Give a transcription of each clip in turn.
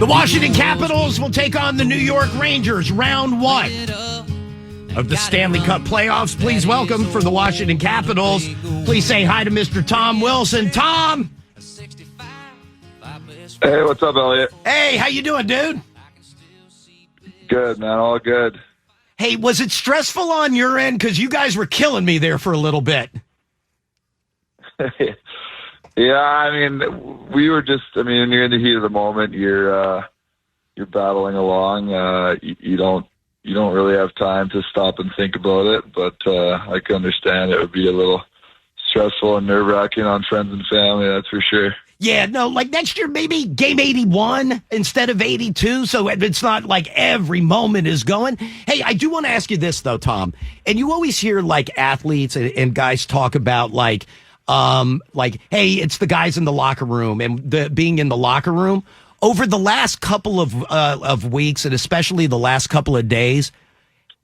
The Washington Capitals will take on the New York Rangers, round one of the Stanley Cup playoffs. Please welcome for the Washington Capitals. Please say hi to Mr. Tom Wilson. Tom! Hey, what's up, Elliot? Hey, how you doing, dude? Good, man. All good. Hey, was it stressful on your end? Because you guys were killing me there for a little bit. Yeah, I mean, we were just. I mean, when you're in the heat of the moment, you're battling along. You don't really have time to stop and think about it. But I can understand it would be a little stressful and nerve-wracking on friends and family. That's for sure. Yeah, no, like next year, maybe game 81 instead of 82. So it's not like every moment is going. Hey, I do want to ask you this, though, Tom. And you always hear like athletes and guys talk about like, hey, it's the guys in the locker room and being in the locker room. Over the last couple of weeks, and especially the last couple of days,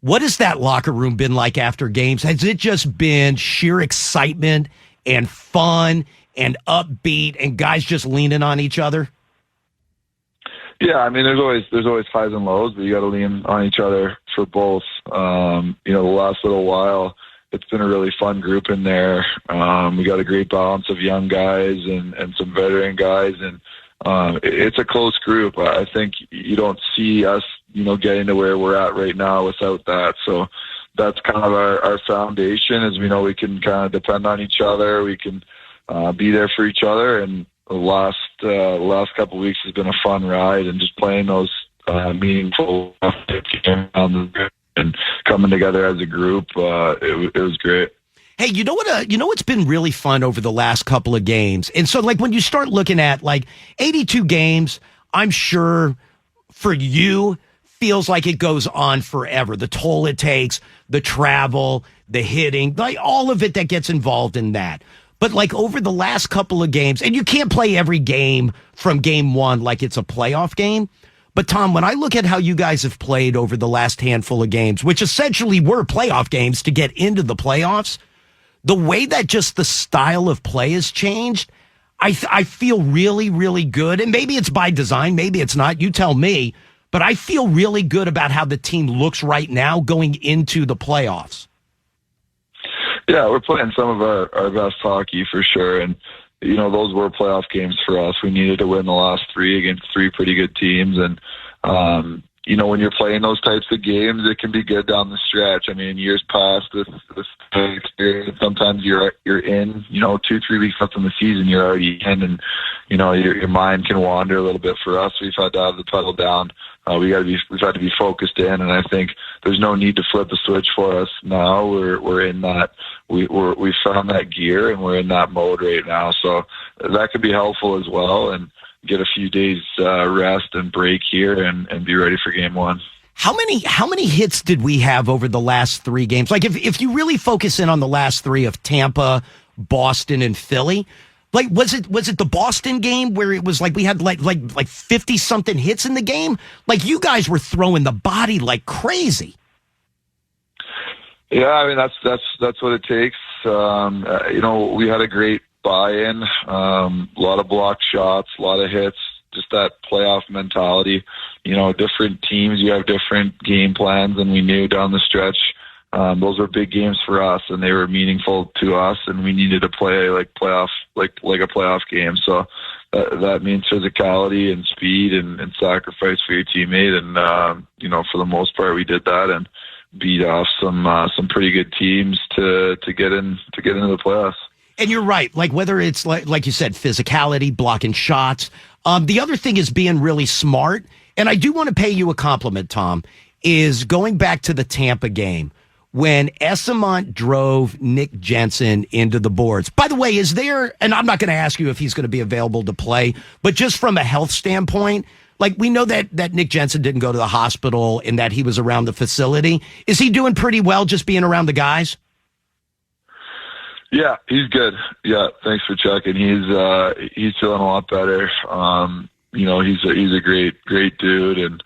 what has that locker room been like after games? Has it just been sheer excitement and fun and upbeat and guys just leaning on each other? Yeah, I mean, there's always highs and lows, but you got to lean on each other for both. The last little while, it's been a really fun group in there. We got a great balance of young guys and some veteran guys, and it's a close group. I think you don't see us, getting to where we're at right now without that. So that's kind of our foundation, is we know we can kind of depend on each other. We can be there for each other. And the last couple of weeks has been a fun ride, and just playing those meaningful games and coming together as a group. It was great. Hey, you know what's been really fun over the last couple of games? And so like when you start looking at like 82 games, I'm sure for you feels like it goes on forever. The toll it takes, the travel, the hitting, like all of it that gets involved in that. But like over the last couple of games, and you can't play every game from game one like it's a playoff game. But Tom, when I look at how you guys have played over the last handful of games, which essentially were playoff games to get into the playoffs, the way that just the style of play has changed, I feel really, really good. And maybe it's by design, maybe it's not. You tell me. But I feel really good about how the team looks right now going into the playoffs. Yeah, we're playing some of our best hockey for sure. And, those were playoff games for us. We needed to win the last three against three pretty good teams. And, when you're playing those types of games, it can be good down the stretch. I mean, years past, this experience, sometimes you're in, 2-3 weeks left in the season, you're already in, and, your mind can wander a little bit. For us, we've had to have the pedal down. We've had to be focused in, and I think there's no need to flip a switch for us now. We're in that, we found that gear, and we're in that mode right now. So that could be helpful as well, and get a few days rest and break here and be ready for game one. How many hits did we have over the last three games? Like if you really focus in on the last three of Tampa, Boston, and Philly, like was it the Boston game where it was like we had like 50 something hits in the game? Like you guys were throwing the body like crazy. Yeah, I mean that's what it takes. We had a great buy-in, a lot of blocked shots, a lot of hits, just that playoff mentality. Different teams, you have different game plans, and we knew down the stretch those were big games for us, and they were meaningful to us, and we needed to play like a playoff game. So that means physicality and speed and sacrifice for your teammate, and for the most part we did that and beat off some pretty good teams to get into the playoffs. And you're right. Like whether it's like you said, physicality, blocking shots. The other thing is being really smart. And I do want to pay you a compliment, Tom, is going back to the Tampa game when Esamont drove Nick Jensen into the boards. By the way, is there, and I'm not going to ask you if he's going to be available to play, but just from a health standpoint, like we know that Nick Jensen didn't go to the hospital and that he was around the facility. Is he doing pretty well just being around the guys? Yeah, he's good. Yeah, thanks for checking. He's feeling a lot better. He's a great dude, and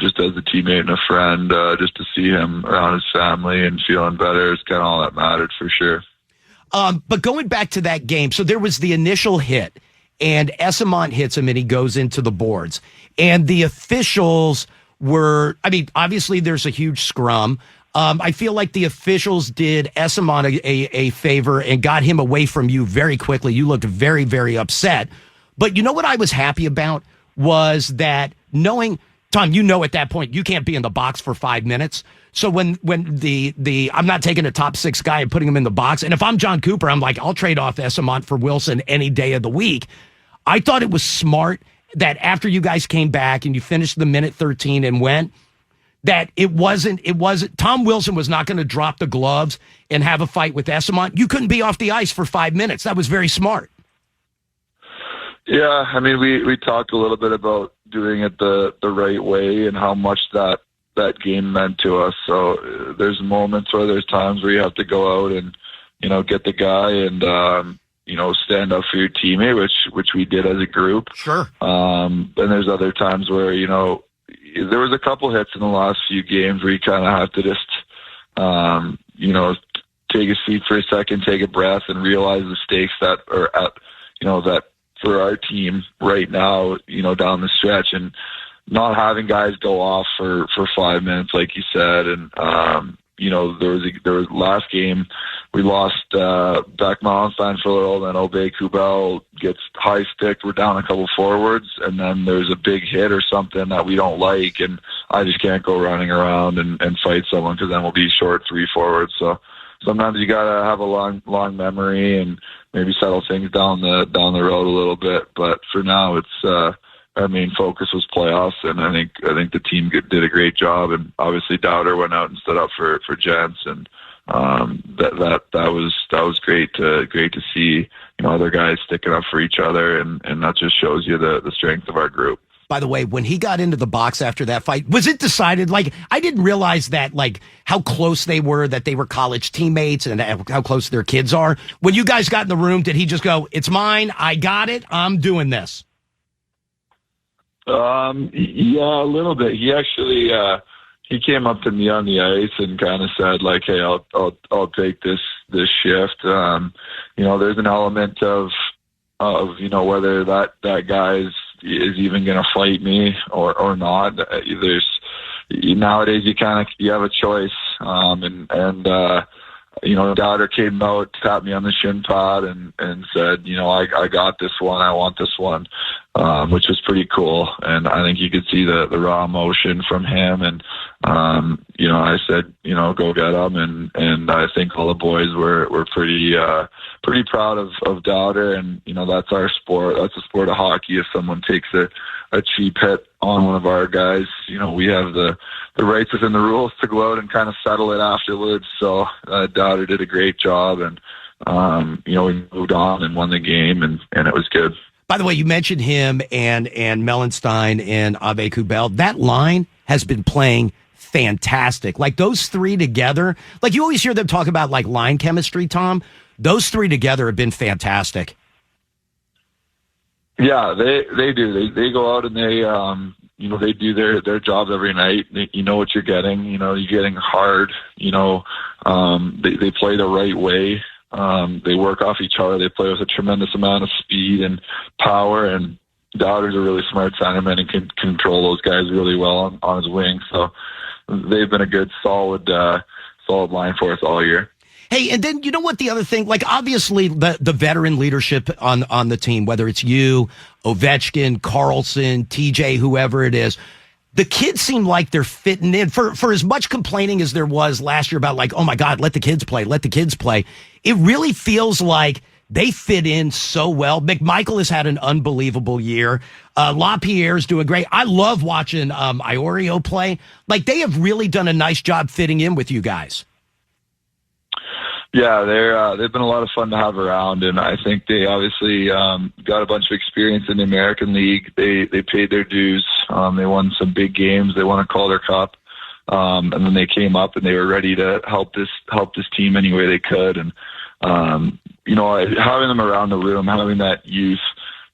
just as a teammate and a friend, just to see him around his family and feeling better is kind of all that mattered for sure. But going back to that game, so there was the initial hit, and Essamont hits him and he goes into the boards. And the officials were, I mean, obviously there's a huge scrum. I feel like the officials did Essamont a favor and got him away from you very quickly. You looked very, very upset. But you know what I was happy about was that knowing, Tom, you know at that point you can't be in the box for 5 minutes. So when the I'm not taking a top 6 guy and putting him in the box. And if I'm John Cooper, I'm like, I'll trade off Essamont for Wilson any day of the week. I thought it was smart that after you guys came back and you finished the minute 13 and went, that it wasn't Tom Wilson was not going to drop the gloves and have a fight with Essamont. You couldn't be off the ice for 5 minutes. That was very smart. Yeah, I mean, we talked a little bit about doing it the right way and how much that game meant to us. So there's moments where there's times where you have to go out and, get the guy and, stand up for your teammate, which we did as a group. Sure. And there's other times where, there was a couple hits in the last few games where you kind of have to just, take a seat for a second, take a breath, and realize the stakes that are at, that for our team right now, down the stretch, and not having guys go off for 5 minutes, like you said. And, there was last game, we lost Beck Mallenstein for a little, then Obey Kubel gets high sticked. We're down a couple forwards, and then there's a big hit or something that we don't like, and I just can't go running around and fight someone because then we'll be short 3 forwards. So sometimes you gotta have a long memory and maybe settle things down the road a little bit. But for now, it's our main focus was playoffs, and I think the team did a great job. And obviously, Dowder went out and stood up for Gents, and that was great to see. Other guys sticking up for each other, and that just shows you the strength of our group. By the way, when he got into the box after that fight, was it decided, like, I didn't realize that, like, how close they were, that they were college teammates and how close their kids are. When you guys got in the room, did he just go, it's mine, I got it, I'm doing this? Yeah, a little bit. He actually, he came up to me on the ice and kind of said, like, hey, I'll take this shift. There's an element of whether that guy is even going to fight me or not. Nowadays you have a choice. Dowder came out, tapped me on the shin pad and said, I got this one. I want this one, which was pretty cool. And I think you could see the raw emotion from him. And, I said, go get him. And I think all the boys were pretty proud of Dowder. And, that's our sport. That's a sport of hockey. If someone takes a cheap hit on one of our guys, we have the rights within the rules to go out and kind of settle it afterwards. So Dowder did a great job, and we moved on and won the game, and it was good. By the way, you mentioned him and Mellenstein and Ave Kubel. That line has been playing fantastic. Like those 3 together, like you always hear them talk about like line chemistry, Tom. Those 3 together have been fantastic. Yeah, they do. They go out and they they do their jobs every night. You know what you're getting. You're getting hard. They play the right way. They work off each other. They play with a tremendous amount of speed and power. And Dowder's a really smart centerman and can control those guys really well on his wing. So they've been a good, solid line for us all year. Hey, and then you know what the other thing, like obviously the veteran leadership on the team, whether it's you, Ovechkin, Carlson, TJ, whoever it is, the kids seem like they're fitting in. For as much complaining as there was last year about like, oh my God, let the kids play. It really feels like they fit in so well. McMichael has had an unbelievable year. LaPierre's doing great. I love watching Iorio play. Like they have really done a nice job fitting in with you guys. Yeah, they've been a lot of fun to have around, and I think they obviously got a bunch of experience in the American League. They paid their dues. They won some big games. They won a Calder Cup, and then they came up and they were ready to help this team any way they could. And having them around the room, having that youth,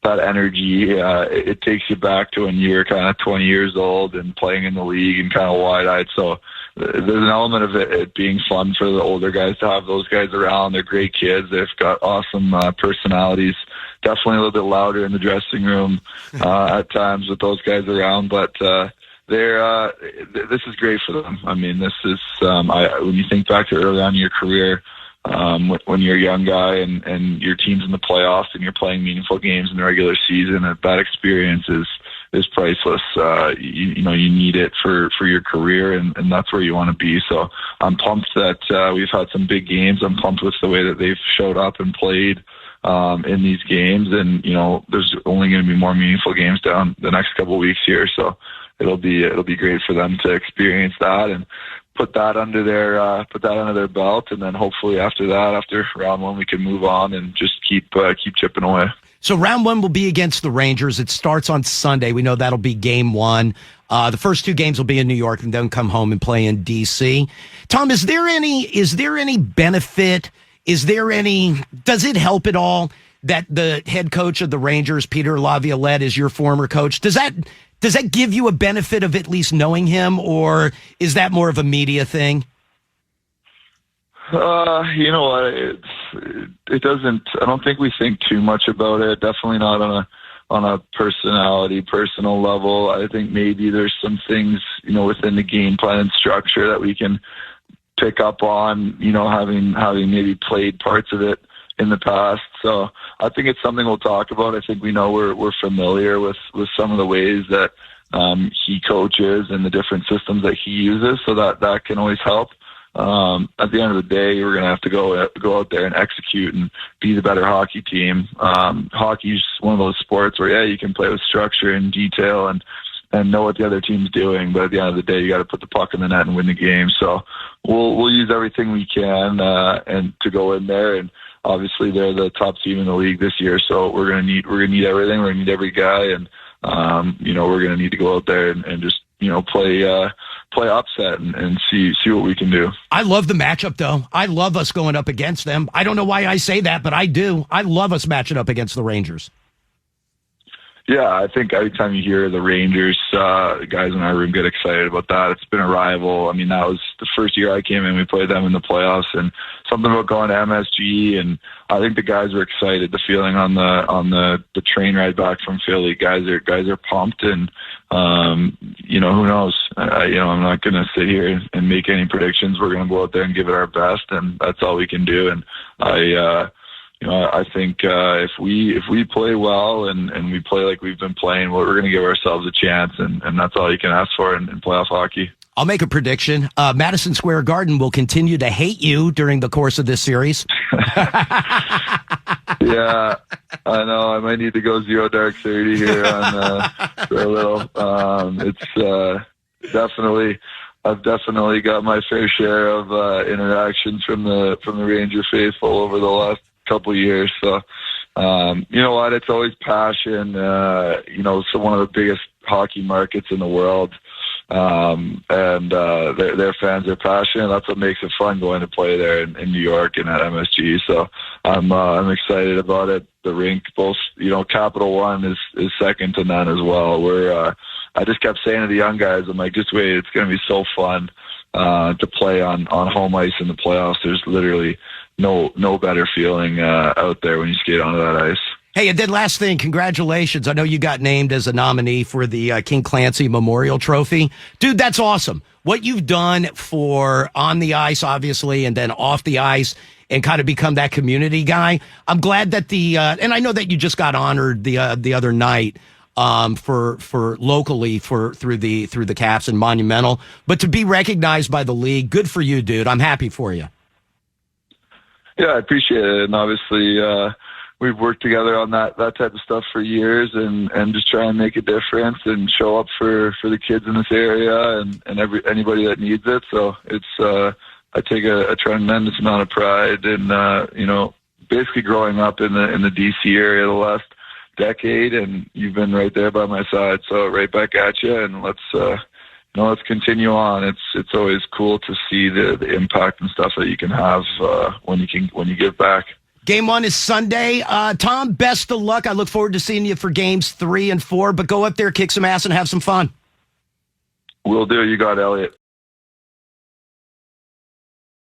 that energy, it takes you back to when you were kind of 20 years old and playing in the league and kind of wide-eyed. So there's an element of it being fun for the older guys to have those guys around. They're great kids. They've got awesome personalities. definitely a little bit louder in the dressing room at times with those guys around, but this is great for them. I mean, this is when you think back to early on in your career, when you're a young guy and your team's in the playoffs and you're playing meaningful games in the regular season, that experience is priceless. You need it for your career, and that's where you want to be. So I'm pumped that we've had some big games. I'm pumped with the way that they've showed up and played in these games, and there's only going to be more meaningful games down the next couple of weeks here. So it'll be great for them to experience that and put that under their belt, and then hopefully after round one, we can move on and just keep chipping away. So round one will be against the Rangers. It starts on Sunday. We know that'll be game one. The first two games will be in New York and then come home and play in DC. Tom, is there any benefit? Does it help at all that the head coach of the Rangers, Peter Laviolette, is your former coach? Does that give you a benefit of at least knowing him, or is that more of a media thing? You know what? It doesn't. I don't think we think too much about it. Definitely not on a personal level. I think maybe there's some things within the game plan and structure that we can pick up on. Having maybe played parts of it in the past. So I think it's something we'll talk about. I think we know we're familiar with some of the ways that he coaches and the different systems that he uses. So that can always help. At the end of the day, we're going to have to go out there and execute and be the better hockey team. Hockey's one of those sports where, you can play with structure and detail and know what the other team's doing, but at the end of the day, you got to put the puck in the net and win the game. So we'll use everything we can and to go in there. And obviously, they're the top team in the league this year, so we're gonna need everything. We're gonna need every guy, and we're gonna need to go out there and just play upset and see what we can do. I love the matchup, though. I love us going up against them. I don't know why I say that, but I do. I love us matching up against the Rangers. Yeah, I think every time you hear the Rangers, the guys in our room get excited about that. It's been a rival. I mean, that was the first year I came in. We played them in the playoffs, and something about going to MSG. And I think the guys were excited. The feeling on the train ride back from Philly, guys are pumped. And who knows? I'm not going to sit here and make any predictions. We're going to go out there and give it our best, and that's all we can do. And I think if we play well and we play like we've been playing, we're going to give ourselves a chance, and that's all you can ask for in playoff hockey. I'll make a prediction. Madison Square Garden will continue to hate you during the course of this series. Yeah, I know. I might need to go 0 dark 30 here for a little. It's definitely. I've definitely got my fair share of interactions from the Ranger faithful over the last couple of years. So, you know what? It's always passion. So one of the biggest hockey markets in the world. And their fans are passionate. That's what makes it fun going to play there in New York and at MSG. So I'm excited about it. The rink, both Capital One is second to none as well. I just kept saying to the young guys, I'm like, just wait, it's going to be so fun to play on home ice in the playoffs. There's literally no better feeling out there when you skate onto that ice. Hey, and then last thing, congratulations. I know you got named as a nominee for the King Clancy Memorial Trophy. Dude, that's awesome. What you've done for on the ice, obviously, and then off the ice, and kind of become that community guy. I'm glad that and I know that you just got honored the other night for locally through the Caps and Monumental, but to be recognized by the league, good for you, dude. I'm happy for you. Yeah, I appreciate it, and obviously we've worked together on that type of stuff for years, and just try and make a difference and show up for the kids in this area and anybody that needs it. So it's I take a tremendous amount of pride in basically growing up in the DC area the last decade, and you've been right there by my side. So right back at you, and let's continue on. It's always cool to see the impact and stuff that you can have when you give back. Game 1 is Sunday. Tom, best of luck. I look forward to seeing you for games 3 and 4, but go up there, kick some ass, and have some fun. Will do. You got it, Elliot.